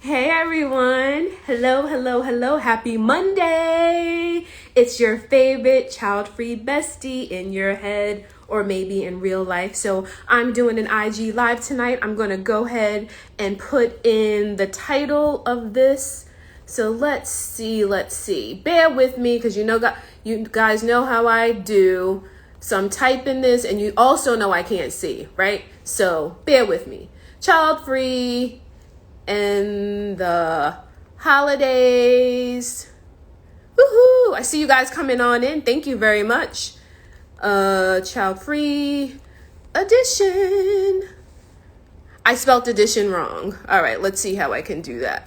Hey everyone. Hello, hello, hello. Happy Monday. It's your favorite child-free bestie in your head or maybe in real life. So I'm doing an IG live tonight. I'm going to go ahead and put in the title of this. So let's see. Bear with me because you guys know how I do. So I'm typing this and you also know I can't see, right? So bear with me. Child-free and the holidays. Woohoo! I see you guys coming on in. Thank you very much. Child-free edition. I spelled edition wrong. All right, let's see how I can do that.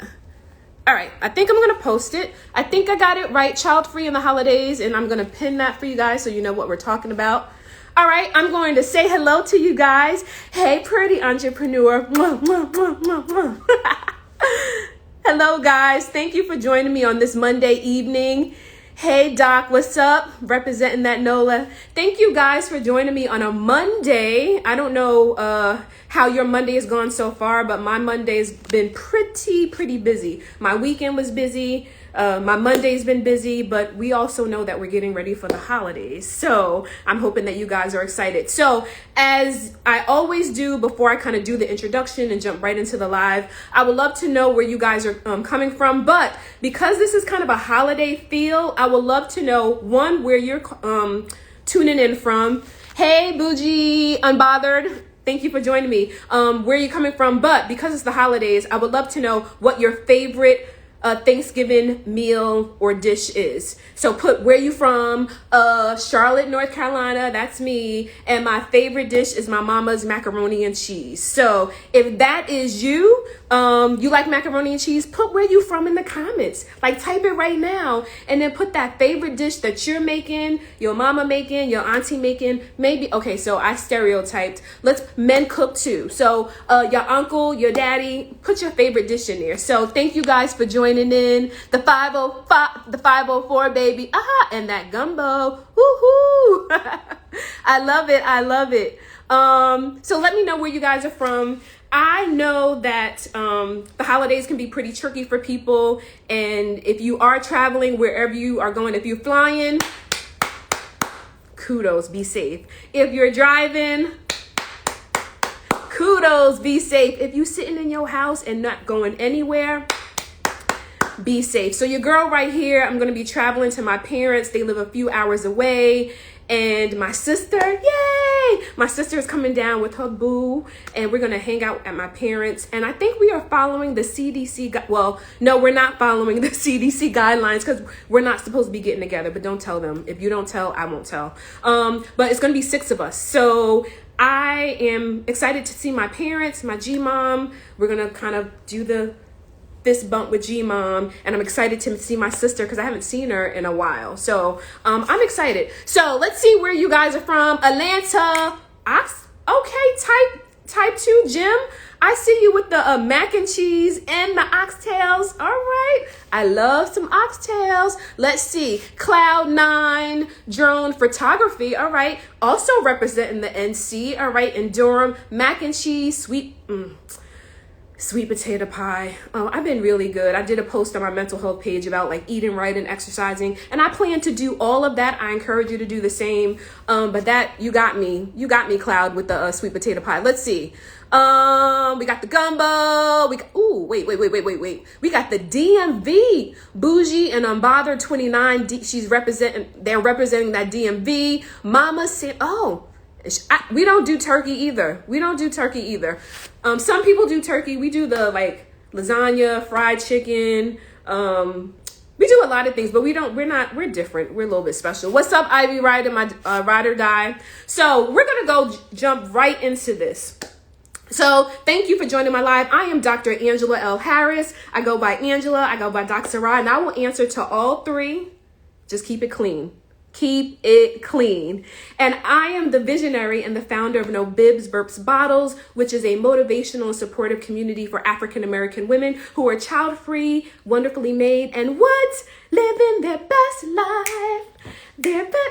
All right, I think I'm going to post it. I think I got it right, child-free in the holidays, and I'm going to pin that for you guys so you know what we're talking about. All right, I'm going to say hello to you guys. Hey, pretty entrepreneur. Mwah, mwah, mwah, mwah, mwah. Hello, guys. Thank you for joining me on this Monday evening. Hey, Doc, what's up? Representing that NOLA. Thank you guys for joining me on a Monday. I don't know how your Monday has gone so far, but my Monday's been pretty busy. My weekend was busy. My Monday's been busy, but we also know that we're getting ready for the holidays. So I'm hoping that you guys are excited. So as I always do before I kind of do the introduction and jump right into the live, I would love to know where you guys are coming from. But because this is kind of a holiday feel, I would love to know, one, where you're tuning in from. Hey, Bougie, Unbothered. Thank you for joining me. Where you're coming from. But because it's the holidays, I would love to know what your favorite Thanksgiving meal or dish is. So put where you from. Charlotte, North Carolina, that's me. And my favorite dish is my mama's macaroni and cheese. So if that is you, you like macaroni and cheese, put where you from in the comments. Like type it right now and then put that favorite dish that you're making, your mama making, your auntie making. Maybe, okay, so I stereotyped. Men cook too. So your uncle, your daddy, put your favorite dish in there. So thank you guys for joining in. The 505, the 504, baby. And that gumbo. Woohoo! I love it. So let me know where you guys are from. I know that the holidays can be pretty tricky for people. And if you are traveling, wherever you are going, if you're flying, kudos, be safe. If you're driving, kudos, be safe. If you're sitting in your house and not going anywhere, be safe. So your girl right here, I'm going to be traveling to my parents. They live a few hours away. And my sister, yay! My sister is coming down with her boo. And we're going to hang out at my parents. And I think we are following the CDC. Well, no, we're not following the CDC guidelines because we're not supposed to be getting together. But don't tell them. If you don't tell, I won't tell. But it's going to be 6 of us. So I am excited to see my parents, my G-mom. We're going to kind of do the fist bump with G-mom, and I'm excited to see my sister because I haven't seen her in a while. So I'm excited. So let's see where you guys are from. Atlanta. Okay, type 2 Jim. I see you with the mac and cheese and the oxtails. All right. I love some oxtails. Let's see. Cloud9 drone photography. All right. Also representing the NC. All right. In Durham, mac and cheese, sweet potato pie. Oh, I've been really good. I did a post on my mental health page about like eating right and exercising. And I plan to do all of that. I encourage you to do the same. But that, you got me, Cloud, with the sweet potato pie. Let's see. We got the gumbo. Wait. We got the DMV. Bougie and Unbothered 29. They're representing that DMV. Mama said, we don't do turkey either. Some people do turkey. We do the like lasagna, fried chicken. We do a lot of things, but we're different. We're a little bit special. What's up, Ivy Rider, my ride or die? So we're going to go jump right into this. So thank you for joining my live. I am Dr. Angela L. Harris. I go by Angela. I go by Dr. Sarah, and I will answer to all three. Just keep it clean. Keep it clean. And I am the visionary and the founder of Bibs, Burps, Bottles, which is a motivational and supportive community for African-American women who are child-free, wonderfully made, and living their best life.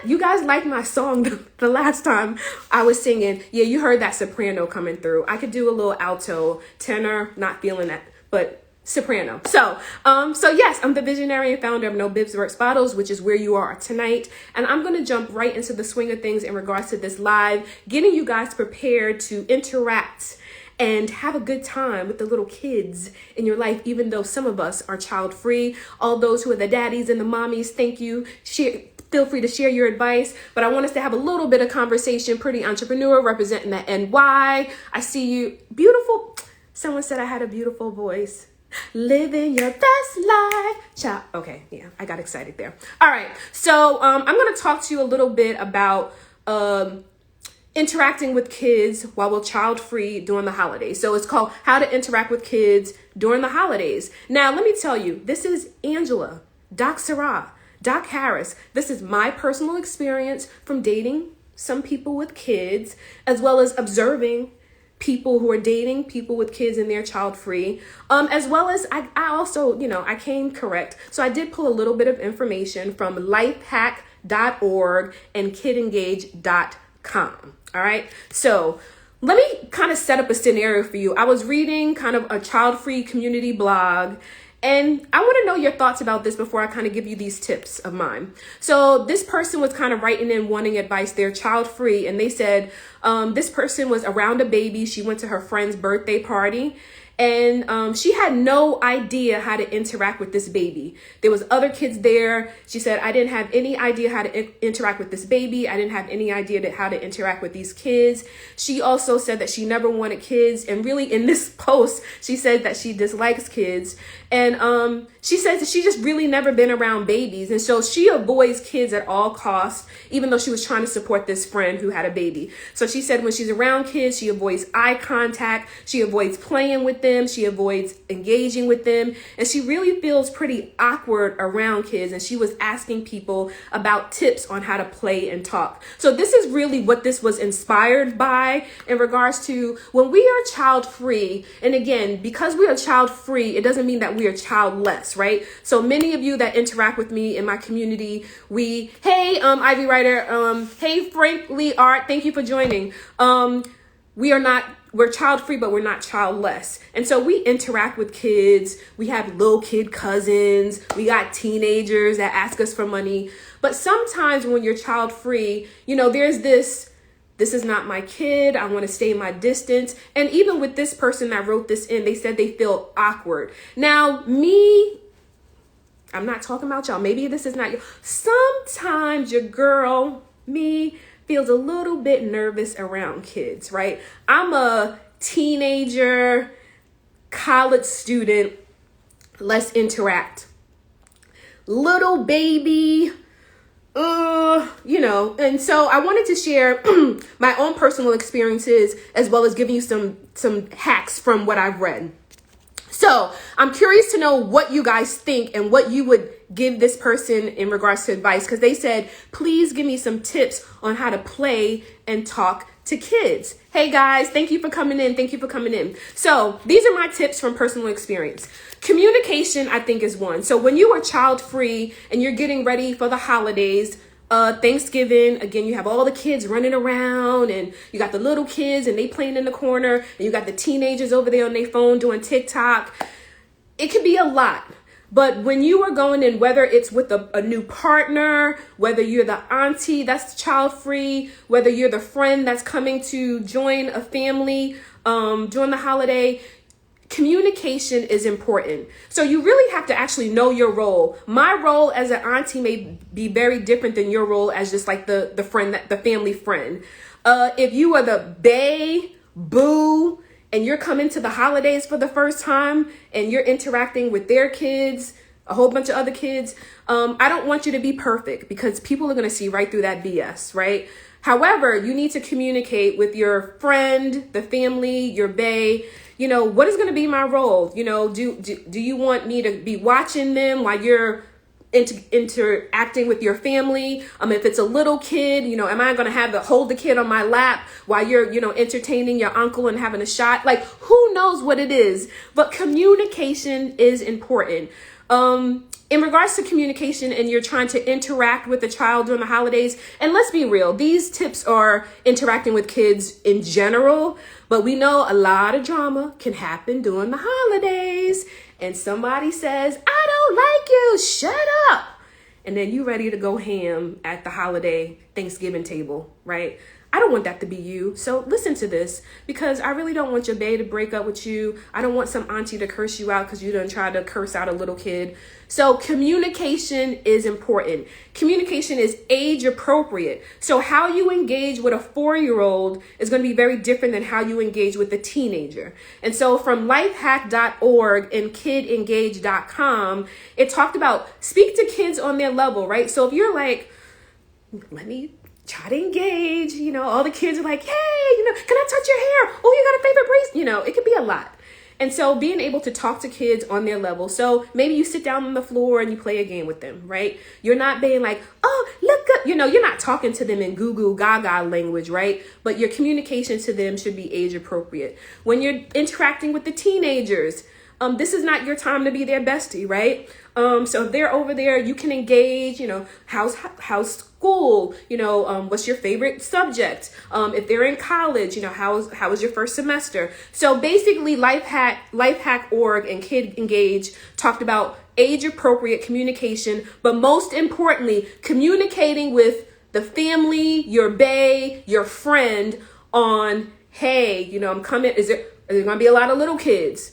You guys liked my song the last time I was singing. Yeah, you heard that soprano coming through. I could do a little alto, tenor, not feeling that, but soprano. So yes, I'm the visionary and founder of No Bibs, Burps, Bottles, which is where you are tonight. And I'm going to jump right into the swing of things in regards to this live, getting you guys prepared to interact and have a good time with the little kids in your life, even though some of us are child free. All those who are the daddies and the mommies, thank you. Feel free to share your advice, but I want us to have a little bit of conversation. Pretty entrepreneur representing the NY. I see you. Beautiful. Someone said I had a beautiful voice. Living your best life, child. Okay, yeah, I got excited there. All right, so I'm going to talk to you a little bit about interacting with kids while we're child free during the holidays. So it's called How to Interact with Kids During the Holidays. Now, let me tell you, this is Angela, Doc Sarah, Doc Harris. This is my personal experience from dating some people with kids, as well as observing people who are dating people with kids and they're child free, as well as I also, I came correct. So I did pull a little bit of information from lifehack.org and 𝐏𝐸𝐸.com. All right. So let me kind of set up a scenario for you. I was reading kind of a child free community blog, and I want to know your thoughts about this before I kind of give you these tips of mine. So this person was kind of writing in wanting advice. They're child free. And they said this person was around a baby. She went to her friend's birthday party. And she had no idea how to interact with this baby. There was other kids there. She said, I didn't have any idea how to interact with this baby. I didn't have any idea how to interact with these kids. She also said that she never wanted kids. And really in this post, she said that she dislikes kids. And she says that she just really never been around babies. And so she avoids kids at all costs, even though she was trying to support this friend who had a baby. So she said when she's around kids, she avoids eye contact. She avoids playing with them. She avoids engaging with them. And she really feels pretty awkward around kids. And she was asking people about tips on how to play and talk. So this is really what this was inspired by in regards to when we are child free. And again, because we are child free, it doesn't mean that we are childless, right? So many of you that interact with me in my community, hey, Ivy Writer, hey, Frank Lee Art, thank you for joining. We're child free, but we're not childless. And so we interact with kids. We have little kid cousins. We got teenagers that ask us for money. But sometimes when you're child free, there's this is not my kid. I want to stay my distance. And even with this person that wrote this in, they said they feel awkward. Now, I'm not talking about y'all. Maybe this is not you. Sometimes your girl, feels a little bit nervous around kids, right? I'm a teenager, college student. Let's interact. Little baby, and so I wanted to share my own personal experiences as well as giving you some hacks from what I've read. So I'm curious to know what you guys think and what you would give this person in regards to advice, because they said, please give me some tips on how to play and talk to kids. Hey guys, thank you for coming in. So these are my tips from personal experience. Communication, I think, is one. So when you are child free and you're getting ready for the holidays, Thanksgiving, again, you have all the kids running around and you got the little kids and they playing in the corner and you got the teenagers over there on their phone doing TikTok. It could be a lot. But when you are going in, whether it's with a new partner, whether you're the auntie that's child free, whether you're the friend that's coming to join a family during the holiday, communication is important. So you really have to actually know your role. My role as an auntie may be very different than your role as just like the friend, the family friend. If you are the bae, boo, and you're coming to the holidays for the first time and you're interacting with their kids, a whole bunch of other kids, I don't want you to be perfect because people are going to see right through that BS, right? However, you need to communicate with your friend, the family, your bae. What is going to be my role? Do you want me to be watching them while you're interacting with your family? If it's a little kid, am I going to hold the kid on my lap while you're, entertaining your uncle and having a shot? Like, who knows what it is? But communication is important. In regards to communication and you're trying to interact with a child during the holidays, and let's be real, these tips are interacting with kids in general, but we know a lot of drama can happen during the holidays. holidays and somebody says, I don't like you, shut up. And then you ready to go ham at the holiday Thanksgiving table, right? I don't want that to be you. So listen to this, because I really don't want your bae to break up with you. I don't want some auntie to curse you out because you done tried to curse out a little kid. So communication is important. Communication is age appropriate. So how you engage with a 4-year-old is going to be very different than how you engage with a teenager. And so from lifehack.org and kidengage.com, it talked about speak to kids on their level, right? So if you're like, let me try to engage, all the kids are like, hey, can I touch your hair? Oh, you got a favorite bracelet? It could be a lot. And so being able to talk to kids on their level. So maybe you sit down on the floor and you play a game with them, right? You're not being like, oh, look up, you're not talking to them in goo goo gaga language, right? But your communication to them should be age appropriate. When you're interacting with the teenagers, this is not your time to be their bestie, right? So if they're over there, you can engage, how's school, what's your favorite subject? If they're in college, how was your first semester? So basically Lifehack.org and Kid Engage talked about age appropriate communication, but most importantly, communicating with the family, your bae, your friend on, hey, I'm coming. Are there going to be a lot of little kids?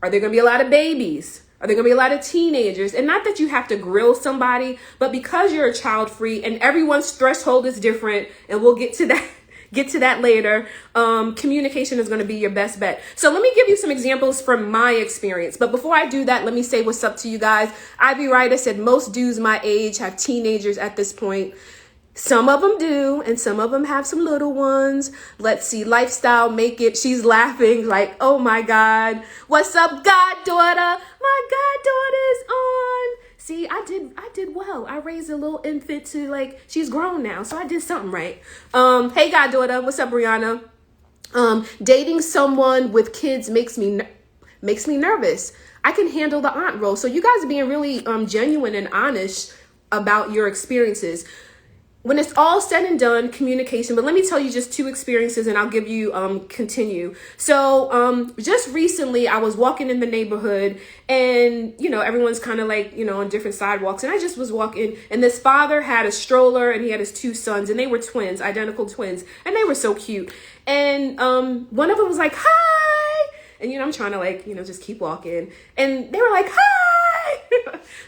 Are there going to be a lot of babies? Are there going to be a lot of teenagers? And not that you have to grill somebody, but because you're a child free and everyone's threshold is different, and we'll get to that later, communication is going to be your best bet. So let me give you some examples from my experience. But before I do that, let me say what's up to you guys. Ivy Ryder said most dudes my age have teenagers at this point. Some of them do, and some of them have some little ones. Let's see, Lifestyle Make It. She's laughing like, oh my God. What's up, goddaughter? My goddaughter's on. See, I did well. I raised a little infant to she's grown now, so I did something right. Hey goddaughter, what's up, Brianna? Dating someone with kids makes me nervous. I can handle the aunt role. So you guys are being really genuine and honest about your experiences. When it's all said and done, communication, but let me tell you just 2 experiences and I'll give you, continue. So, just recently I was walking in the neighborhood and, everyone's kind of on different sidewalks, and I just was walking, and this father had a stroller and he had his 2 sons, and they were twins, identical twins, and they were so cute. And, one of them was like, hi. And, I'm trying to just keep walking, and they were like, hi.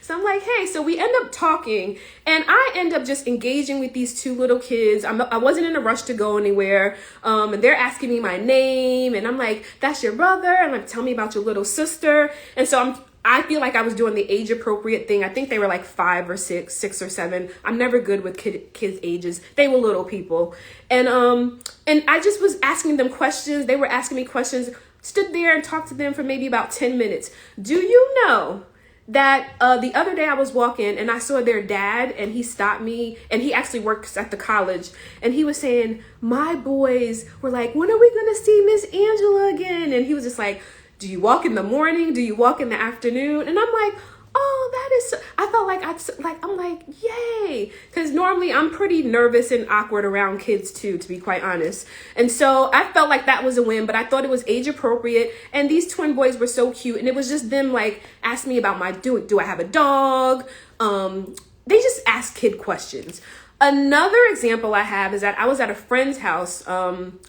So I'm like, hey, so we end up talking, and I end up just engaging with these 2 little kids. I wasn't in a rush to go anywhere. And they're asking me my name, and I'm like, that's your brother. And like, tell me about your little sister. And so I feel like I was doing the age appropriate thing. I think they were like 5 or 6 or 7. I'm never good with kids' ages. They were little people. And I just was asking them questions. They were asking me questions, stood there and talked to them for maybe about 10 minutes. Do you know that the other day I was walking and I saw their dad, and he stopped me, and he actually works at the college, and he was saying, my boys were like, when are we going to see Miss Angela again? And he was just like, do you walk in the morning? Do you walk in the afternoon? And I'm like, oh, that is so, I felt like I'm like, yay. Because normally I'm pretty nervous and awkward around kids too, to be quite honest. And so I felt like that was a win, but I thought it was age appropriate. And these twin boys were so cute. And it was just them asking me about do I have a dog? They just ask kid questions. Another example I have is that I was at a friend's house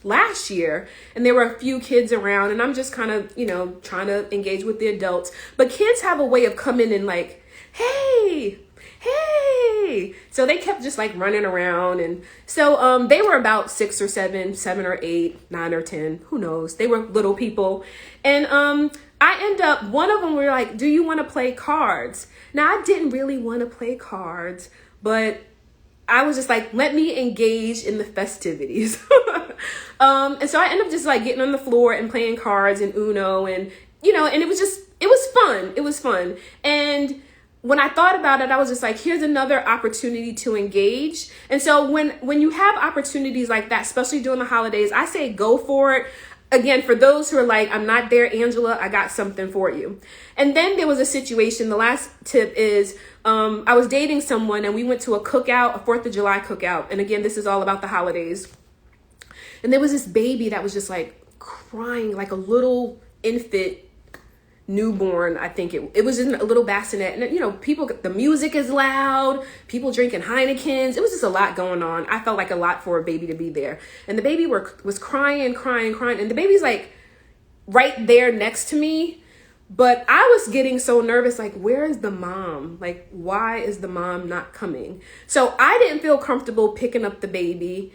last year, and there were a few kids around, and I'm just kind of, trying to engage with the adults. But kids have a way of coming in like, hey. So they kept just running around. And so they were about 6 or 7 or 8, 9 or 10, who knows? They were little people. And one of them were like, do you want to play cards? Now, I didn't really want to play cards, but I was just like, let me engage in the festivities. And so I ended up just getting on the floor and playing cards and Uno, and, and it was fun. It was fun. And when I thought about it, I was just like, here's another opportunity to engage. And so when you have opportunities like that, especially during the holidays, I say go for it. Again, for those who are like, I'm not there, Angela, I got something for you. And then there was a situation. The last tip is, I was dating someone, and we went to a cookout, a 4th of July cookout. And again, this is all about the holidays. And there was this baby that was just crying like a little infant, newborn. I think it was in a little bassinet, and you know, the music is loud, people drinking Heinekens. It was just a lot going on. I felt like a lot for a baby to be there, and the baby was crying, and the baby's like right there next to me. But I was getting so nervous, like, where is the mom? Like, why is the mom not coming? So I didn't feel comfortable picking up the baby.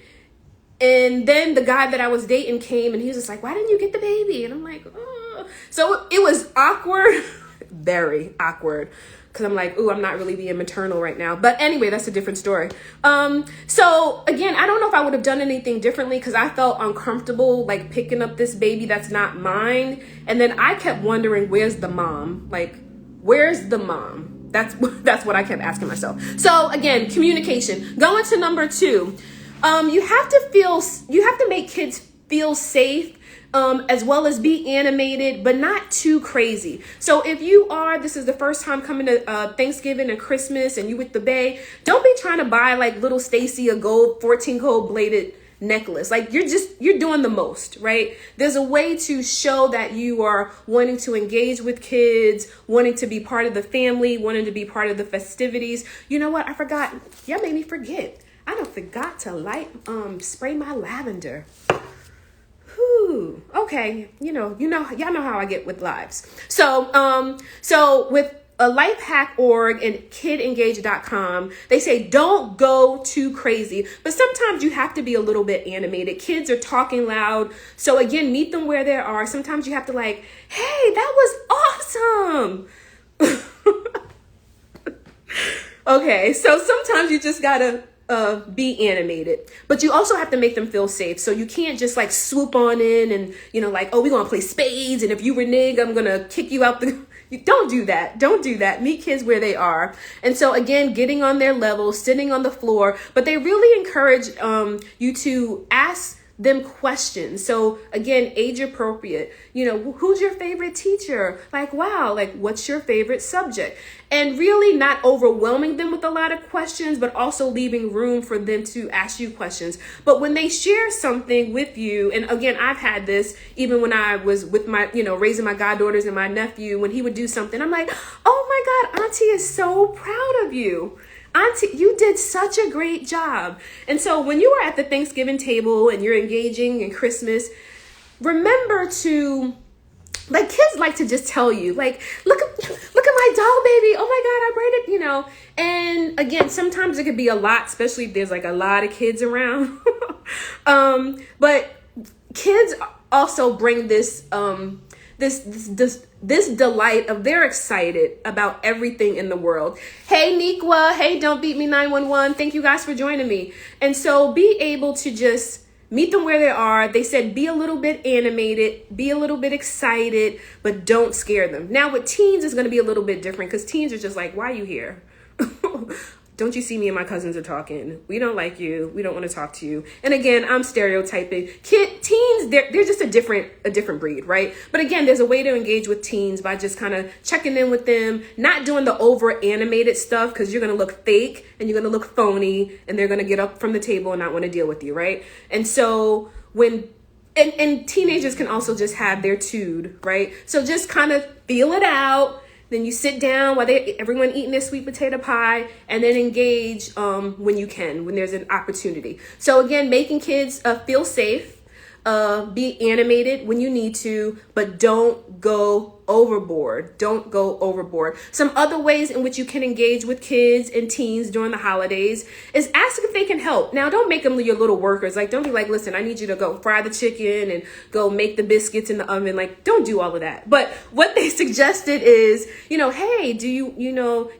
And then the guy that I was dating came, and he was just like, why didn't you get the baby? And I'm like, oh. So it was awkward, very awkward, because I'm like, ooh, I'm not really being maternal right now. But anyway, that's a different story. So again, I don't know if I would have done anything differently, because I felt uncomfortable, like, picking up this baby that's not mine. And then I kept wondering, where's the mom? Like, where's the mom? That's what I kept asking myself. So again, communication. Going to number 2. You have to make kids feel safe, as well as be animated, but not too crazy. So if this is the first time coming to Thanksgiving and Christmas, and you with the bae, don't be trying to buy like little Stacy a 14 gold bladed necklace. Like, you're doing the most, right? There's a way to show that you are wanting to engage with kids, wanting to be part of the family, wanting to be part of the festivities. You know what? I forgot. Y'all made me forget. I done forgot to spray my lavender. Whew. Okay. Y'all know how I get with lives. So with a lifehack.org and kidengage.com, they say don't go too crazy, but sometimes you have to be a little bit animated. Kids are talking loud. So again, meet them where they are. Sometimes you have to like, hey, that was awesome. Okay. So sometimes you just gotta be animated, but you also have to make them feel safe. So you can't just like swoop on in and, like, oh, we're going to play spades, and if you renege, I'm going to kick you out don't do that. Don't do that. Meet kids where they are. And so again, getting on their level, sitting on the floor, but they really encourage you to ask them questions. So again, age appropriate. Who's your favorite teacher? Like, wow, like, what's your favorite subject? And really not overwhelming them with a lot of questions, but also leaving room for them to ask you questions. But when they share something with you, and again, I've had this even when I was with my, raising my goddaughters and my nephew, when he would do something, I'm like, oh my God, Auntie is so proud of you. Auntie, you did such a great job. And so when you are at the Thanksgiving table and you're engaging in Christmas, remember to, like, kids like to just tell you, like, look at my doll baby. Oh my God, I braided, And again, sometimes it could be a lot, especially if there's like a lot of kids around. But kids also bring this delight of they're excited about everything in the world. Hey, Nikwa. Hey, Don't Beat Me 911. Thank you guys for joining me. And so be able to just meet them where they are. They said be a little bit animated, be a little bit excited, but don't scare them. Now with teens, it's going to be a little bit different, because teens are just like, why are you here? Don't you see me and my cousins are talking? We don't like you. We don't want to talk to you. And again, I'm stereotyping. Teens, they're just a different breed, right? But again, there's a way to engage with teens by just kind of checking in with them, not doing the over animated stuff, because you're going to look fake and you're going to look phony, and they're going to get up from the table and not want to deal with you, right? And so and teenagers can also just have their tude, right? So just kind of feel it out. Then you sit down while everyone eating their sweet potato pie, and then engage when you can, when there's an opportunity. So again, making kids feel safe, be animated when you need to, but don't go overboard. Don't go overboard. Some other ways in which you can engage with kids and teens during the holidays is ask if they can help. Now, don't make them your little workers. Like, don't be like, listen, I need you to go fry the chicken and go make the biscuits in the oven. Like, don't do all of that. But what they suggested is, hey, do you,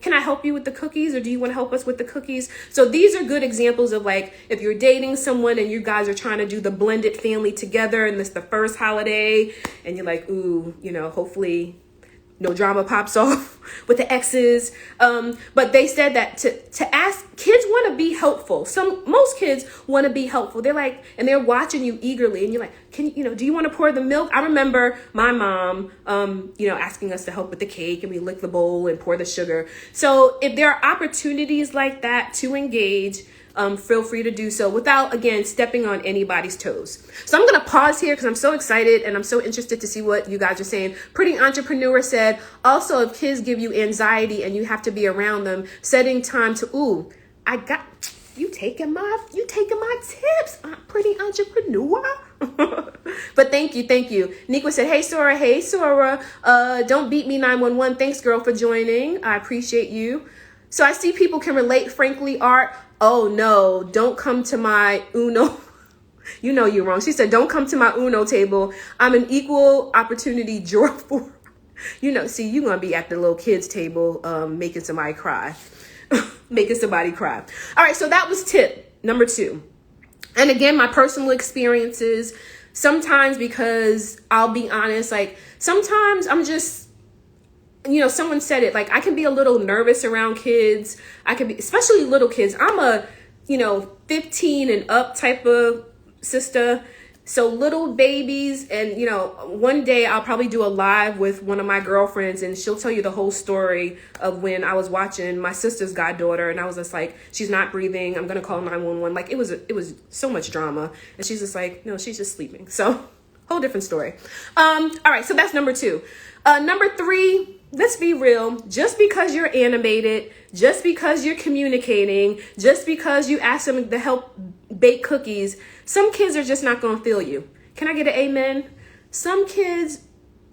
can I help you with the cookies, or do you want to help us with the cookies? So these are good examples of, like, if you're dating someone and you guys are trying to do the blended family together, and it's the first holiday, and you're like, ooh, hopefully no drama pops off with the exes. But they said that to ask, kids want to be helpful. Most kids want to be helpful. They're like, and they're watching you eagerly, and you're like, do you want to pour the milk? I remember my mom, asking us to help with the cake, and we lick the bowl and pour the sugar. So if there are opportunities like that to engage, feel free to do so without, again, stepping on anybody's toes. So I'm going to pause here because I'm so excited and I'm so interested to see what you guys are saying. Pretty Entrepreneur said, also, if kids give you anxiety and you have to be around them, setting time to, ooh, I got, you taking my tips, Pretty Entrepreneur. But thank you. Nikwa said, hey, Sora, don't beat me 911. Thanks, girl, for joining. I appreciate you. So I see people can relate, frankly, Art. Oh, no, don't come to my Uno. You know you're wrong. She said, don't come to my Uno table. I'm an equal opportunity draw for. See, you're going to be at the little kids table making somebody cry. Making somebody cry. All right, so that was tip number 2. And again, my personal experiences, sometimes, because I'll be honest, like sometimes I'm just, someone said it, like I can be a little nervous around kids. I can be, especially little kids. I'm a, 15 and up type of sister. So little babies, and, one day I'll probably do a live with one of my girlfriends and she'll tell you the whole story of when I was watching my sister's goddaughter and I was just like, she's not breathing. I'm going to call 911. Like it was so much drama. And she's just like, no, she's just sleeping. So whole different story. All right. So that's number 2. Number 3, let's be real. Just because you're animated, just because you're communicating, just because you ask them to help bake cookies, some kids are just not going to feel you. Can I get an amen? Some kids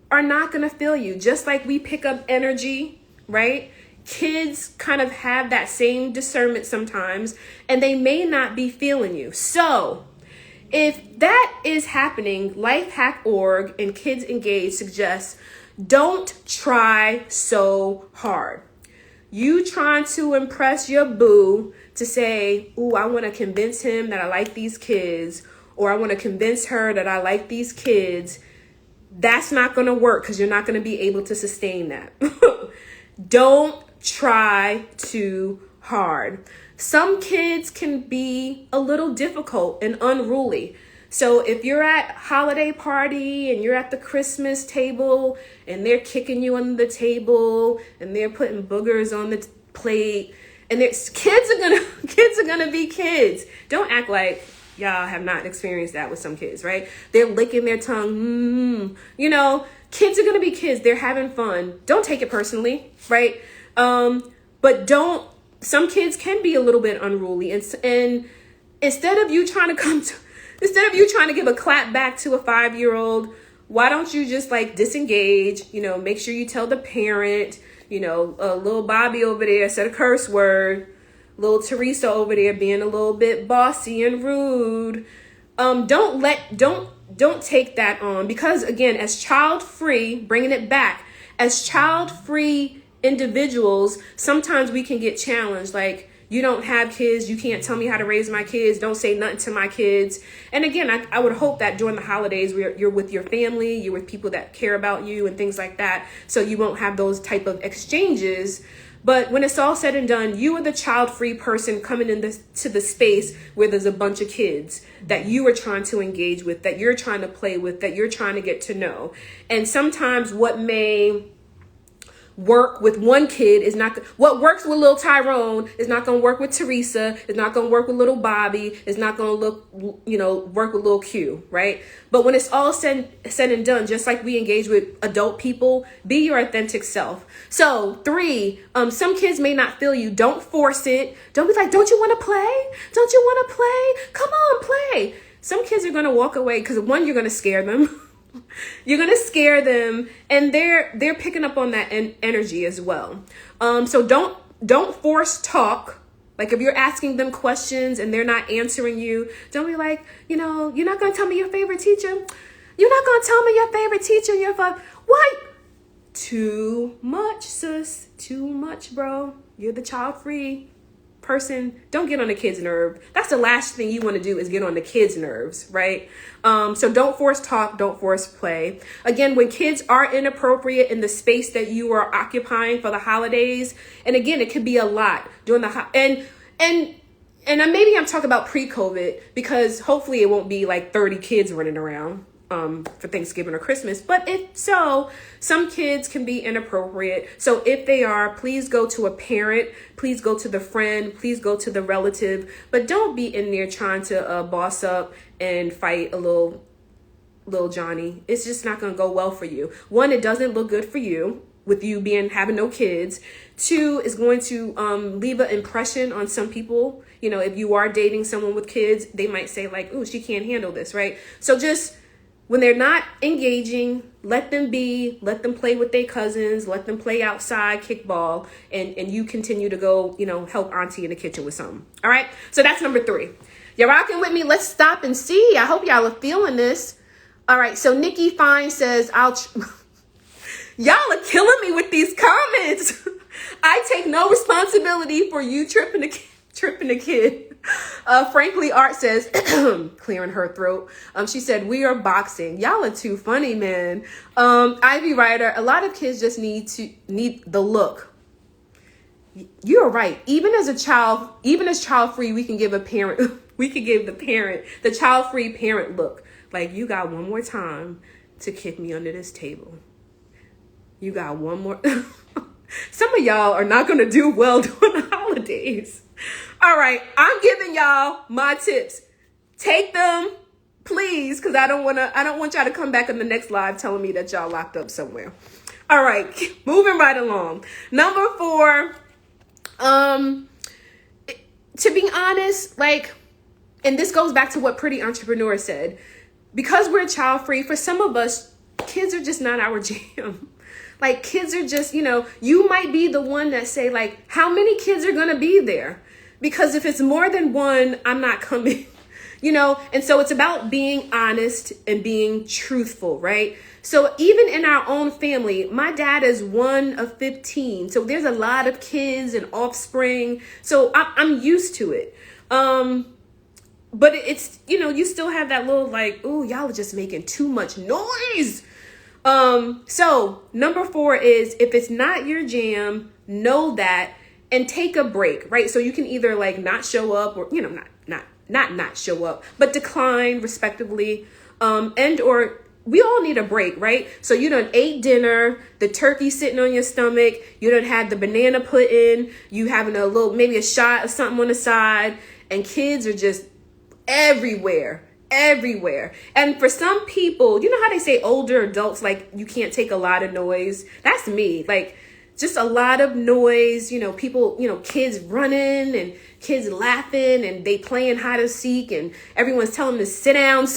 are not going to feel you. Just like we pick up energy, right? Kids kind of have that same discernment sometimes, and they may not be feeling you. So if that is happening, Lifehack.org and Kids Engage suggests, don't try so hard. You trying to impress your boo to say, ooh, I want to convince him that I like these kids, or I want to convince her that I like these kids. That's not going to work because you're not going to be able to sustain that. Don't try too hard. Some kids can be a little difficult and unruly. So if you're at holiday party and you're at the Christmas table and they're kicking you under the table and they're putting boogers on the plate, and kids are gonna be kids. Don't act like y'all have not experienced that with some kids, right? They're licking their tongue. Kids are gonna be kids. They're having fun. Don't take it personally, right? But some kids can be a little bit unruly, and instead of you trying to give a clap back to a 5-year-old, why don't you just disengage? Make sure you tell the parent. Little Bobby over there said a curse word. Little Teresa over there being a little bit bossy and rude. Don't take that on, because again, as child-free, bringing it back, as child-free individuals, sometimes we can get challenged. Like, you don't have kids. You can't tell me how to raise my kids. Don't say nothing to my kids. And again, I would hope that during the holidays, you're with your family, you're with people that care about you and things like that. So you won't have those type of exchanges. But when it's all said and done, you are the child-free person coming to the space where there's a bunch of kids that you are trying to engage with, that you're trying to play with, that you're trying to get to know. And sometimes what may work with one kid is not what works with little Tyrone is not going to work with Teresa. It's not going to work with little Bobby. It's not going to work with little Q, right? But when it's all said and done, just like we engage with adult people, be your authentic self. So 3, some kids may not feel you. Don't force it. Don't be like, don't you want to play? Don't you want to play? Come on, play. Some kids are going to walk away because, one, you're going to scare them. You're going to scare them, and they're picking up on that energy as well. So don't force talk. Like, if you're asking them questions and they're not answering you, don't be like, you're not going to tell me your favorite teacher. You're not going to tell me your favorite teacher. What? Too much, sis. Too much, bro. You're the child-free person. Don't get on the kids' nerve. That's the last thing you want to do, is get on the kids' nerves, right? So don't force talk, don't force play. Again, when kids are inappropriate in the space that you are occupying for the holidays, and again, it could be a lot during and maybe I'm talking about pre-COVID, because hopefully it won't be like 30 kids running around. for Thanksgiving or Christmas. But if so, some kids can be inappropriate. So if they are, please go to a parent, please go to the friend, please go to the relative, but don't be in there trying to boss up and fight a little Johnny. It's just not going to go well for you. One, it doesn't look good for you with you having no kids. Two, is going to leave an impression on some people. You know, if you are dating someone with kids, they might say like, "Ooh, she can't handle this," right? So just when they're not engaging, let them be, let them play with their cousins, let them play outside, kickball, and you continue to go, you know, help auntie in the kitchen with something. All right. So that's number 3. Y'all rocking with me? Let's stop and see. I hope y'all are feeling this. All right. So Nikki Fine says, y'all are killing me with these comments. I take no responsibility for you tripping the kid. Frankly, Art says, clearing her throat. She said, we are boxing. Y'all are too funny, man. Ivy Ryder, a lot of kids just need the look. You're right. Even as child-free, we can give the child-free parent look. Like, you got one more time to kick me under this table. You got one more. Some of y'all are not going to do well during the holidays. All right. I'm giving y'all my tips. Take them, please, because I don't want y'all to come back in the next live telling me that y'all locked up somewhere. All right. Moving right along. Number 4, to be honest, like, and this goes back to what Pretty Entrepreneur said, because we're child free, for some of us, kids are just not our jam. Like, kids are just, you know, you might be the one that say, like, how many kids are going to be there? Because if it's more than one, I'm not coming, you know? And so it's about being honest and being truthful, right? So even in our own family, my dad is one of 15. So there's a lot of kids and offspring. So I'm used to it. But it's, you know, you still have that little like, oh, y'all are just making too much noise. So number 4 is, if it's not your jam, know that and take a break, right? So you can either like not show up, or, you know, not show up, but decline respectively. Or we all need a break, right? So you done ate dinner, the turkey sitting on your stomach, you done had the banana put in, you having maybe a shot of something on the side, and kids are just everywhere. And for some people, you know how they say older adults, like, you can't take a lot of noise? That's me. Like, just a lot of noise, you know, people, you know, kids running and kids laughing and they playing hide and seek and everyone's telling them to sit down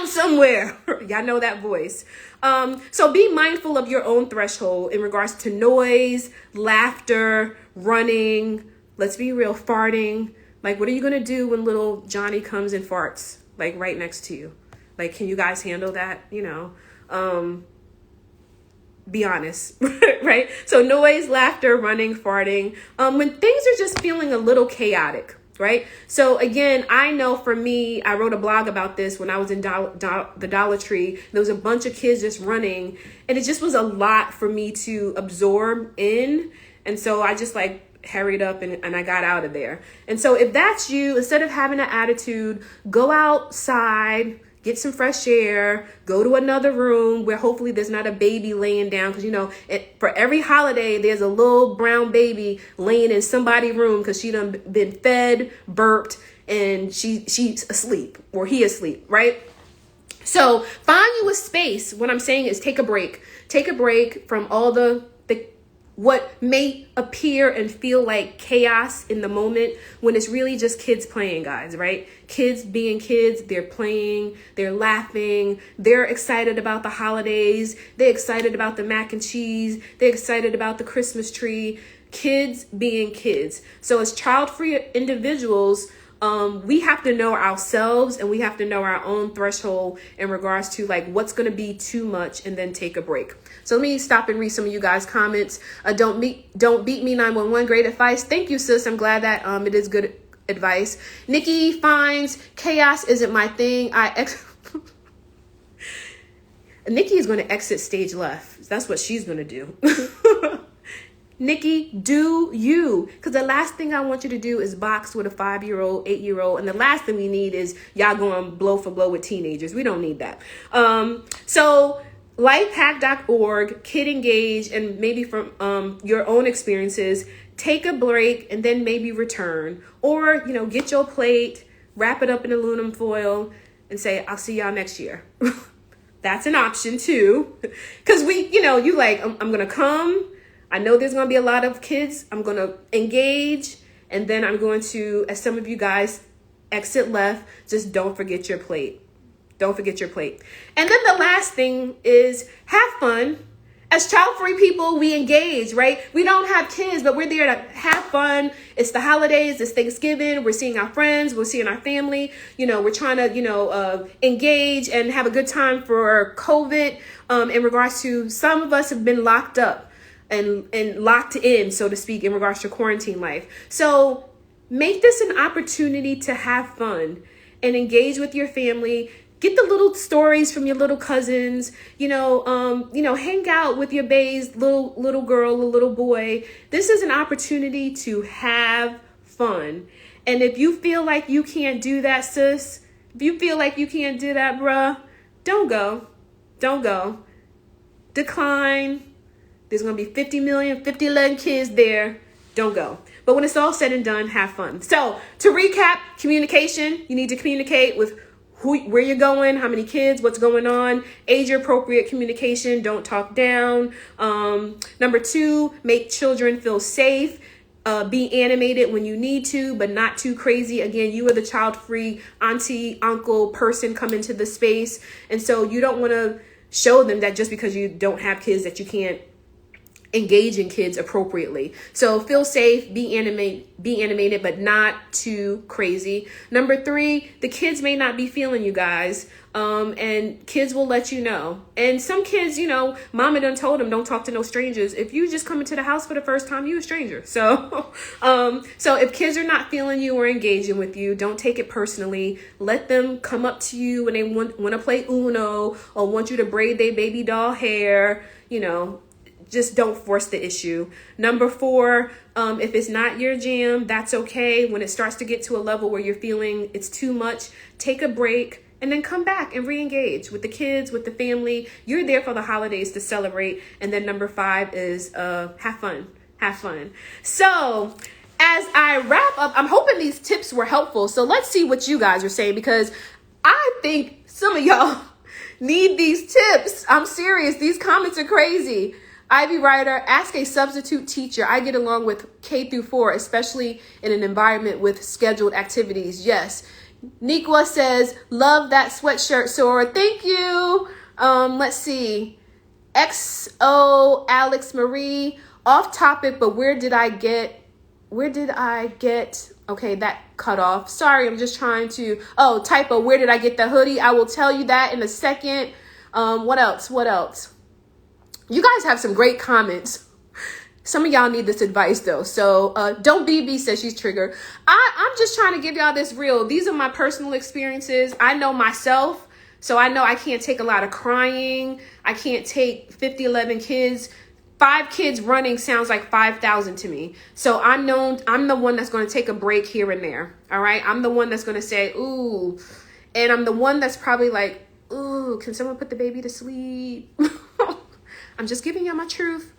somewhere. Y'all know that voice. So be mindful of your own threshold in regards to noise, laughter, running. Let's be real, farting. Like, what are you going to do when little Johnny comes and farts, like, right next to you? Like, can you guys handle that? You know, be honest, right? So noise, laughter, running, farting, when things are just feeling a little chaotic, right? So again, I know for me, I wrote a blog about this when I was in the Dollar Tree. There was a bunch of kids just running, and it just was a lot for me to absorb in. And so I just like hurried up and I got out of there. And so if that's you, instead of having an attitude, go outside, get some fresh air, go to another room where hopefully there's not a baby laying down. Because, you know, for every holiday, there's a little brown baby laying in somebody's room because she done been fed, burped, and she's asleep or he asleep, right? So find you a space. What I'm saying is take a break. Take a break from all the what may appear and feel like chaos in the moment, when it's really just kids playing, guys, right? Kids being kids, they're playing, they're laughing, they're excited about the holidays, they're excited about the mac and cheese, they're excited about the Christmas tree. Kids being kids. So as child-free individuals, we have to know ourselves and we have to know our own threshold in regards to like what's going to be too much, and then take a break. So let me stop and read some of you guys' comments. Don't beat me 911. Great advice. Thank you, sis. I'm glad that it is good advice. Nikki finds chaos isn't my thing. Nikki is going to exit stage left. That's what she's going to do. Nikki, do you. Because the last thing I want you to do is box with a 5-year-old, 8-year-old. And the last thing we need is y'all going blow for blow with teenagers. We don't need that. So lifehack.org, Kid Engage, and maybe from your own experiences, take a break and then maybe return. Or, get your plate, wrap it up in aluminum foil, and say, I'll see y'all next year. That's an option too. Because you like, I'm going to come. I know there's going to be a lot of kids. I'm going to engage. And then I'm going to, as some of you guys exit left, just don't forget your plate. Don't forget your plate. And then the last thing is have fun. As child-free people, we engage, right? We don't have kids, but we're there to have fun. It's the holidays, it's Thanksgiving. We're seeing our friends, we're seeing our family. We're trying to, engage and have a good time for COVID. In regards to, some of us have been locked up and locked in, so to speak, in regards to quarantine life. So make this an opportunity to have fun and engage with your family. Get the little stories from your little cousins, hang out with your bae's little girl, little boy. This is an opportunity to have fun. And if you feel like you can't do that, sis, if you feel like you can't do that, bruh, don't go. Don't go. Decline. There's going to be 50 million kids there. Don't go. But when it's all said and done, have fun. So to recap, communication, you need to communicate with where you're going, how many kids, what's going on, age-appropriate communication, don't talk down. Number 2, make children feel safe. Be animated when you need to, but not too crazy. Again, you are the child-free auntie, uncle, person come into the space. And so you don't want to show them that just because you don't have kids that you can't engage in kids appropriately. So feel safe, be animated, but not too crazy. Number 3, the kids may not be feeling you guys. And kids will let you know. And some kids, mama done told them, don't talk to no strangers. If you just come into the house for the first time, you a stranger. So, so if kids are not feeling you or engaging with you, don't take it personally. Let them come up to you when they want to play Uno or want you to braid their baby doll hair, Just don't force the issue. Number 4, if it's not your jam, that's okay. When it starts to get to a level where you're feeling it's too much, take a break and then come back and re-engage with the kids, with the family. You're there for the holidays to celebrate. And then number 5 is have fun. Have fun. So as I wrap up, I'm hoping these tips were helpful. So let's see what you guys are saying, because I think some of y'all need these tips. I'm serious. These comments are crazy. Ivy Ryder, ask a substitute teacher. I get along with K through 4, especially in an environment with scheduled activities. Yes. Nikwa says, love that sweatshirt, Sora. Thank you. Let's see. XO Alex Marie, off topic, but where did I get, okay, that cut off. Sorry, I'm just trying to, typo, where did I get the hoodie? I will tell you that in a second. What else? You guys have some great comments. Some of y'all need this advice though. So don't BB says she's triggered. I'm just trying to give y'all this real. These are my personal experiences. I know myself. So I know I can't take a lot of crying. I can't take 11 kids. 5 kids running sounds like 5,000 to me. So I'm the one that's going to take a break here and there. All right. I'm the one that's going to say, ooh. And I'm the one that's probably like, ooh, can someone put the baby to sleep? I'm just giving you my truth,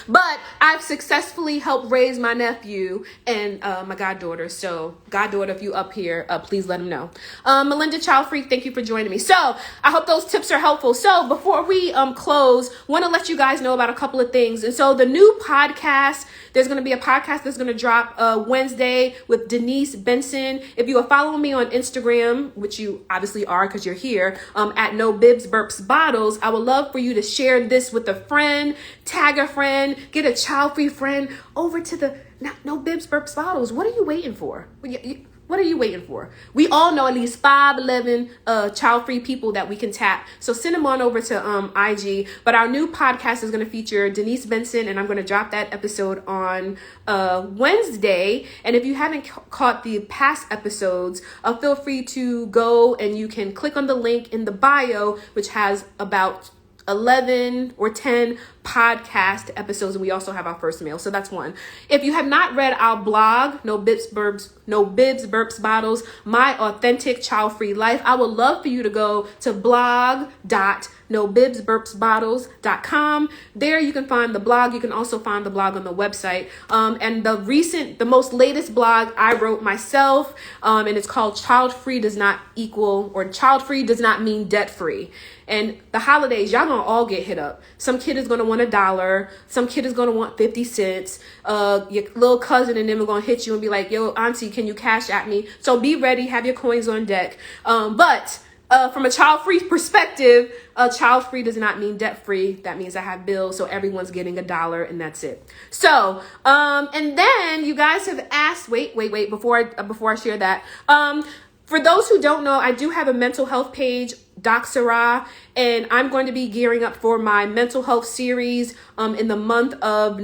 But I've successfully helped raise my nephew and my goddaughter. So goddaughter, if you up here, please let him know. Melinda Childfree, thank you for joining me. So I hope those tips are helpful. So before we close, want to let you guys know about a couple of things. And so the new podcast, there's going to be a podcast that's going to drop Wednesday with Denise Benson. If you are following me on Instagram, which you obviously are because you're here, at No Bibs Burps Bottles, I would love for you to share this with a friend, tag a friend, get a child-free friend over to the No Bibs Burps Bottles. What are you waiting for? What are you waiting for? We all know at least 5'11" child-free people that we can tap. So send them on over to IG. But our new podcast is going to feature Denise Benson, and I'm going to drop that episode on Wednesday. And if you haven't caught the past episodes, feel free to go and you can click on the link in the bio, which has about 11 or 10 podcast episodes, and we also have our first mail. So that's one. If you have not read our blog, No Bibs Burps Bottles, My Authentic Child-Free Life, I would love for you to go to blog.nobibsburpsbottles.com. There you can find the blog. You can also find the blog on the website. And the most latest blog I wrote myself, and it's called Childfree Does Not Mean Debt Free. And the holidays, y'all gonna all get hit up. Some kid is gonna want $1. Some kid is gonna want 50 cents. Your little cousin and them are gonna hit you and be like, yo, auntie, can you cash at me? So be ready, have your coins on deck. But from a child-free perspective, child-free does not mean debt-free. That means I have bills, so everyone's getting $1 and that's it. So, and then you guys have asked, wait, before I share that. For those who don't know, I do have a mental health page, 𝐏𝐸𝐸, and I'm going to be gearing up for my mental health series in the month of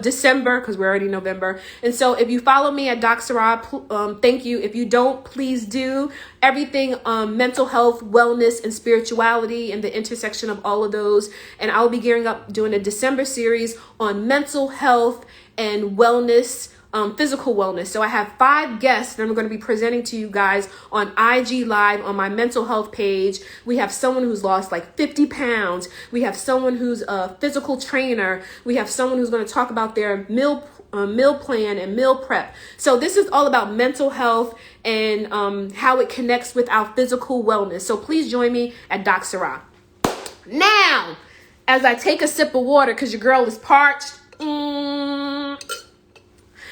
December, because we're already November. And so if you follow me at 𝐏𝐸𝐸, thank you. If you don't, please do. Everything mental health, wellness, and spirituality, and the intersection of all of those. And I'll be gearing up doing a December series on mental health and wellness, physical wellness. So I have 5 guests that I'm going to be presenting to you guys on IG Live on my mental health page. We have someone who's lost like 50 pounds. We have someone who's a physical trainer. We have someone who's going to talk about their meal plan and meal prep. So this is all about mental health and how it connects with our physical wellness. So please join me at 𝐏𝐸𝐸. Now, as I take a sip of water because your girl is parched,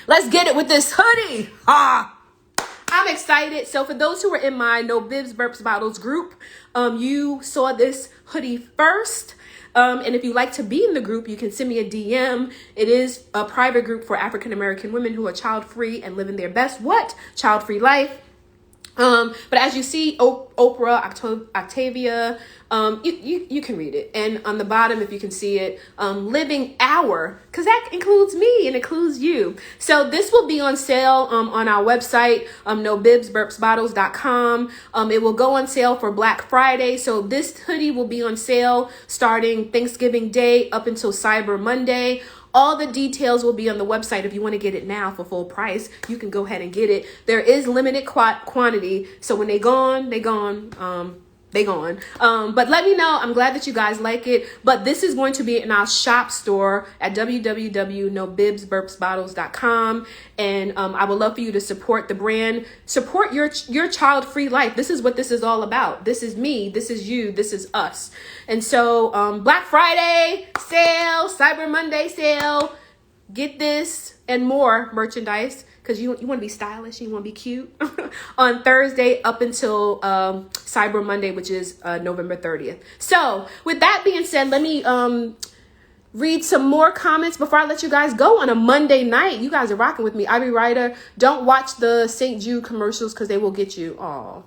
let's get it with this hoodie. I'm excited. So for those who are in my No Bibs Burps Bottles group, you saw this hoodie first. And if you'd like to be in the group, you can send me a DM. It is a private group for African American women who are child-free and living their best child-free life. But as you see, Oprah, Octavia, you can read it. And on the bottom, if you can see it, living our, because that includes me and includes you. So this will be on sale on our website, nobibsburpsbottles.com. It will go on sale for Black Friday. So this hoodie will be on sale starting Thanksgiving Day up until Cyber Monday. All the details will be on the website. If you want to get it now for full price, you can go ahead and get it. There is limited quantity. So when they gone, they gone. But let me know. I'm glad that you guys like it. But this is going to be in our shop store at www.nobibsburpsbottles.com. And I would love for you to support the brand. Support your child-free life. This is what this is all about. This is me. This is you. This is us. And so Black Friday sale, Cyber Monday sale. Get this and more merchandise, because you want to be stylish, you want to be cute, on Thursday up until Cyber Monday, which is November 30th. So with that being said, let me read some more comments before I let you guys go on a Monday night. You guys are rocking with me. Ivy Ryder, don't watch the St. Jude commercials because they will get you. Oh,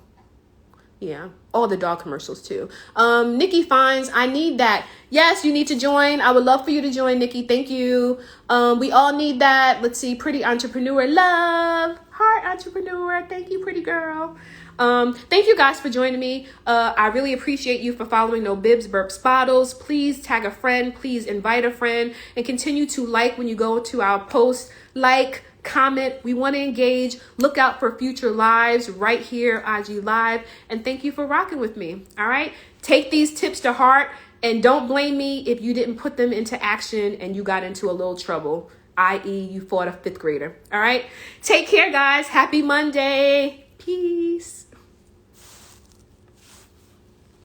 yeah. All the dog commercials too. Nikki Fines, I need that. Yes, you need to join. I would love for you to join, Nikki. Thank you. We all need that. Let's see. Pretty entrepreneur love. Heart entrepreneur. Thank you, pretty girl. Thank you guys for joining me. I really appreciate you for following No Bibs Burps Bottles. Please tag a friend. Please invite a friend. And continue to like when you go to our post. Like, comment. We want to engage. Look out for future lives right here, IG Live. And thank you for rocking with me. All right. Take these tips to heart and don't blame me if you didn't put them into action and you got into a little trouble, i.e. you fought a 5th grader. All right. Take care, guys. Happy Monday. Peace.